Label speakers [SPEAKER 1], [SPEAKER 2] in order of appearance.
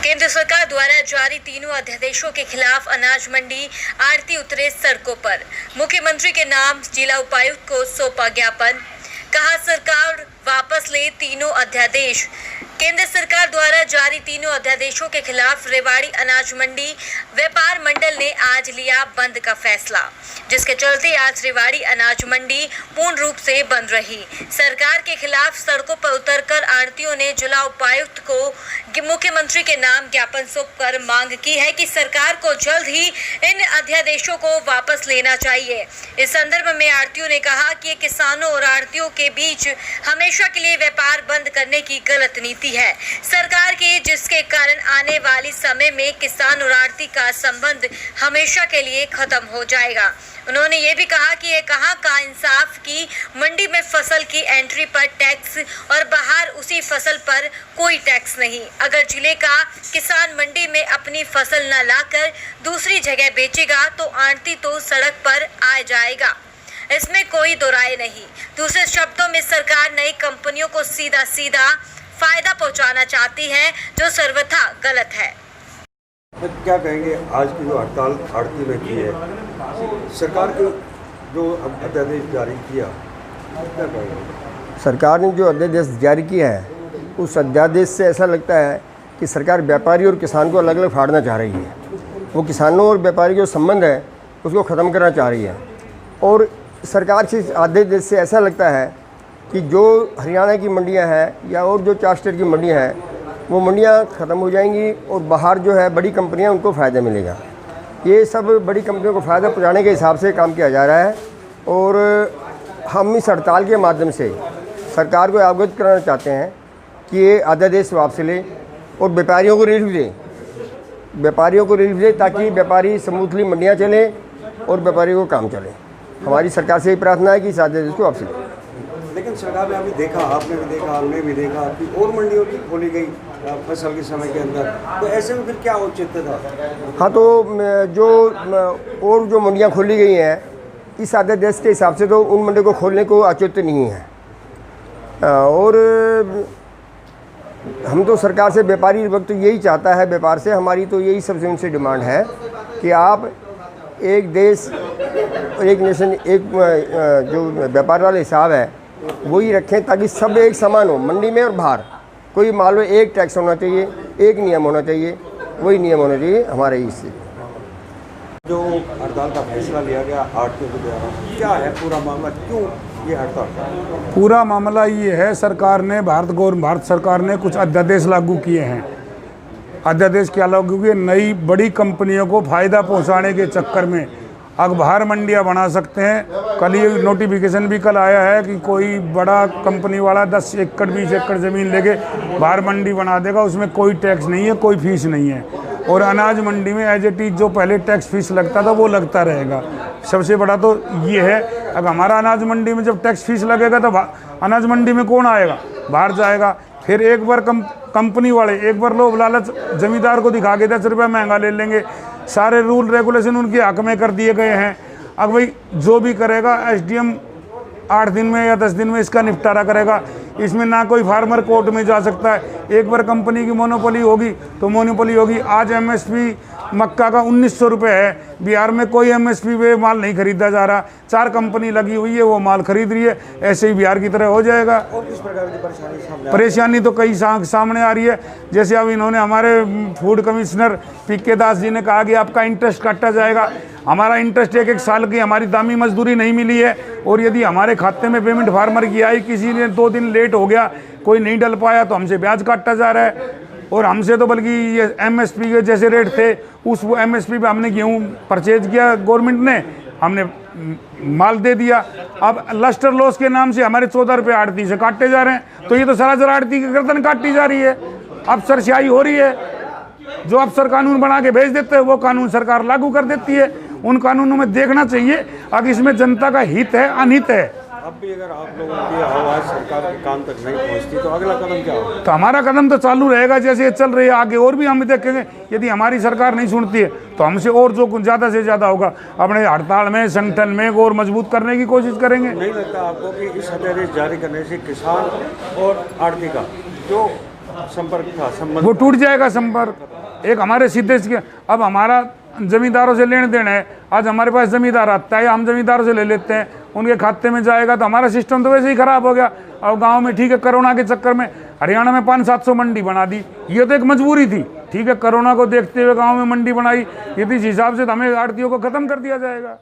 [SPEAKER 1] केंद्र सरकार द्वारा जारी तीनों अध्यादेशों के खिलाफ अनाज मंडी आढ़ती उतरे सड़कों पर। मुख्यमंत्री के नाम जिला उपायुक्त को सौंपा ज्ञापन। कहा सरकार वापस ले तीनों अध्यादेश। केंद्र सरकार द्वारा जारी तीनों अध्यादेशों के खिलाफ रेवाड़ी अनाज मंडी व्यापार मंडल ने आज लिया बंद का फैसला, जिसके चलते आज रेवाड़ी अनाज मंडी पूर्ण रूप से बंद रही। सरकार के खिलाफ सड़कों पर उतरकर आढ़तियों ने जिला उपायुक्त को मुख्यमंत्री के नाम ज्ञापन सौंपकर मांग की है कि सरकार को जल्द ही इन अध्यादेशों को वापस लेना चाहिए। इस संदर्भ में आढ़तियों ने कहा कि किसानों और आढ़तियों के बीच हमेशा के लिए व्यापार बंद करने की गलत नीति है सरकार की, जिसके कारण आने वाले समय में किसान और आढ़ती का संबंध हमेशा के लिए खत्म हो जाएगा। उन्होंने ये भी कहा कि ये कहाँ का इंसाफ की मंडी में फसल की एंट्री पर टैक्स और बाहर उसी फसल पर कोई टैक्स नहीं। अगर जिले का किसान मंडी में अपनी फसल न लाकर दूसरी जगह बेचेगा तो आढ़ती तो सड़क पर आ जाएगा, इसमें कोई दो राय नहीं। दूसरे शब्दों में सरकार नई कंपनियों को सीधा सीधा फायदा पहुंचाना चाहती है, जो सर्वथा गलत है।
[SPEAKER 2] तो क्या कहेंगे आज की जो हड़ताल आढ़ती में की है, सरकार के जो अध्यादेश जारी किया, क्या कहेंगे?
[SPEAKER 3] सरकार ने जो अध्यादेश जारी किया है उस अध्यादेश से ऐसा लगता है कि सरकार व्यापारी और किसान को अलग अलग फाड़ना चाह रही है। वो किसानों और व्यापारी जो संबंध है उसको ख़त्म करना चाह रही है। और सरकार के आदेश से ऐसा लगता है कि जो हरियाणा की मंडियां हैं या और जो 4 स्टेट की मंडियां हैं वो मंडियां ख़त्म हो जाएंगी और बाहर जो है बड़ी कंपनियां उनको फ़ायदा मिलेगा। ये सब बड़ी कंपनियों को फ़ायदा पहुंचाने के हिसाब से काम किया जा रहा है और हम इस हड़ताल के माध्यम से सरकार को अवगत कराना चाहते हैं कि ये अध्यादेश वापस ले और व्यापारियों को रिलीफ दे, ताकि व्यापारी स्मूथली मंडियाँ चलें और व्यापारियों को काम चले। हमारी सरकार से ये प्रार्थना है कि इस आदेश को वापस लें।
[SPEAKER 2] लेकिन सरकार ने अभी देखा, आपने भी देखा, हमने भी देखा कि और मंडियों की खोली गई फसल के समय के अंदर, तो ऐसे में फिर क्या औचित्य था?
[SPEAKER 3] हाँ, तो जो मंडियाँ खोली गई हैं इस अध्यादेश के हिसाब से तो उन मंडियों को खोलने को औचित्य नहीं है। और हम तो सरकार से व्यापारी वक्त यही चाहता है, व्यापार से हमारी तो यही सबसे उनसे डिमांड है कि आप एक देश एक नेशन एक जो व्यापार वाला हिसाब है वही रखें, ताकि सब एक समान हो मंडी में और बाहर। कोई मान लो एक टैक्स होना चाहिए, एक नियम होना चाहिए, वही नियम होना चाहिए हमारे इससे।
[SPEAKER 2] जो हड़ताल का फैसला लिया गया आढ़तियों के द्वारा, क्या है पूरा मामला, क्यों ये हड़ताल?
[SPEAKER 4] पूरा मामला ये है, सरकार ने भारत सरकार ने कुछ अध्यादेश लागू किए हैं। अध्यादेश क्या लागू किए? नई बड़ी कंपनियों को फ़ायदा पहुंचाने के चक्कर में अब बाहर मंडियां बना सकते हैं। कल ये नोटिफिकेशन भी कल आया है कि कोई बड़ा कंपनी वाला 10 एकड़ 20 एकड़ ज़मीन लेके बाहर मंडी बना देगा, उसमें कोई टैक्स नहीं है, कोई फीस नहीं है। और अनाज मंडी में एज इट इज़ जो पहले टैक्स फीस लगता था वो लगता रहेगा। सबसे बड़ा तो ये है, अब हमारा अनाज मंडी में जब टैक्स फीस लगेगा तो अनाज मंडी में कौन आएगा? बाहर जाएगा। फिर एक बार कंपनी वाले एक बार लोभ लालच जमींदार को दिखा के 10 रुपये महंगा ले लेंगे। सारे रूल रेगुलेशन उनके हक में कर दिए गए हैं। अब भाई जो भी करेगा एसडीएम 8 दिन में या 10 दिन में इसका निपटारा करेगा। इसमें ना कोई फार्मर कोर्ट में जा सकता है। एक बार कंपनी की मोनोपोली होगी तो मोनोपोली होगी। आज एमएसपी मक्का का 1900 रुपये है। बिहार में कोई एमएसपी पे माल नहीं खरीदा जा रहा। 4 कंपनी लगी हुई है, वो माल खरीद रही है। ऐसे ही बिहार की तरह हो जाएगा।
[SPEAKER 2] और किस प्रकार की
[SPEAKER 4] परेशानी तो कई सामने आ रही है। जैसे अब इन्होंने हमारे फूड कमिश्नर पीके दास जी ने कहा कि आपका इंटरेस्ट काटा जाएगा। हमारा इंटरेस्ट 1 साल की हमारी दामी मजदूरी नहीं मिली है, और यदि हमारे खाते में पेमेंट फार्मर की आई, किसी ने 2 दिन लेट हो गया, कोई नहीं डल पाया, तो हमसे ब्याज काटा जा रहा है। और हमसे तो बल्कि ये एमएसपी के जैसे रेट थे उस एमएसपी पे हमने गेहूँ परचेज किया, गवर्नमेंट ने हमने माल दे दिया। अब लस्टर लॉस के नाम से हमारे 14 रुपये आढ़ती से काटे जा रहे हैं। तो ये तो सरासर आढ़ती की गर्दन काटी जा रही है। अफसरशाही हो रही है। जो अफसर कानून बना के भेज देते हैं वो कानून सरकार लागू कर देती है। उन कानूनों में देखना चाहिए अगर इसमें जनता का हित है अनहित है।
[SPEAKER 2] अब भी अगर आप लोगों की आवाज़ सरकार के कान तक नहीं पहुंचती तो अगला कदम क्या होगा?
[SPEAKER 4] तो हमारा कदम तो चालू रहेगा जैसे ये चल रही है, आगे और भी हम देखेंगे। यदि हमारी सरकार नहीं सुनती है तो हमसे और जो ज़्यादा से ज़्यादा होगा अपने हड़ताल में संगठन में और मजबूत करने की कोशिश करेंगे।
[SPEAKER 2] नहीं लगता आपको कि इस अध्यादेश जारी करने से किसान और आढ़ती का जो संपर्क था, संबंध
[SPEAKER 4] वो टूट जाएगा संपर्क। एक हमारे सीधे अब हमारा जमींदारों से लेन देन है, आज हमारे पास जमींदार आता है, हम जमींदारों से ले लेते हैं, उनके खाते में जाएगा तो हमारा सिस्टम तो वैसे ही खराब हो गया। और गांव में ठीक है, कोरोना के चक्कर में हरियाणा में 500-700 मंडी बना दी, ये तो एक मजबूरी थी, ठीक है, कोरोना को देखते हुए गाँव में मंडी बनाई, ये तो इस हिसाब से तो हमें आड़तियों को खत्म कर दिया जाएगा।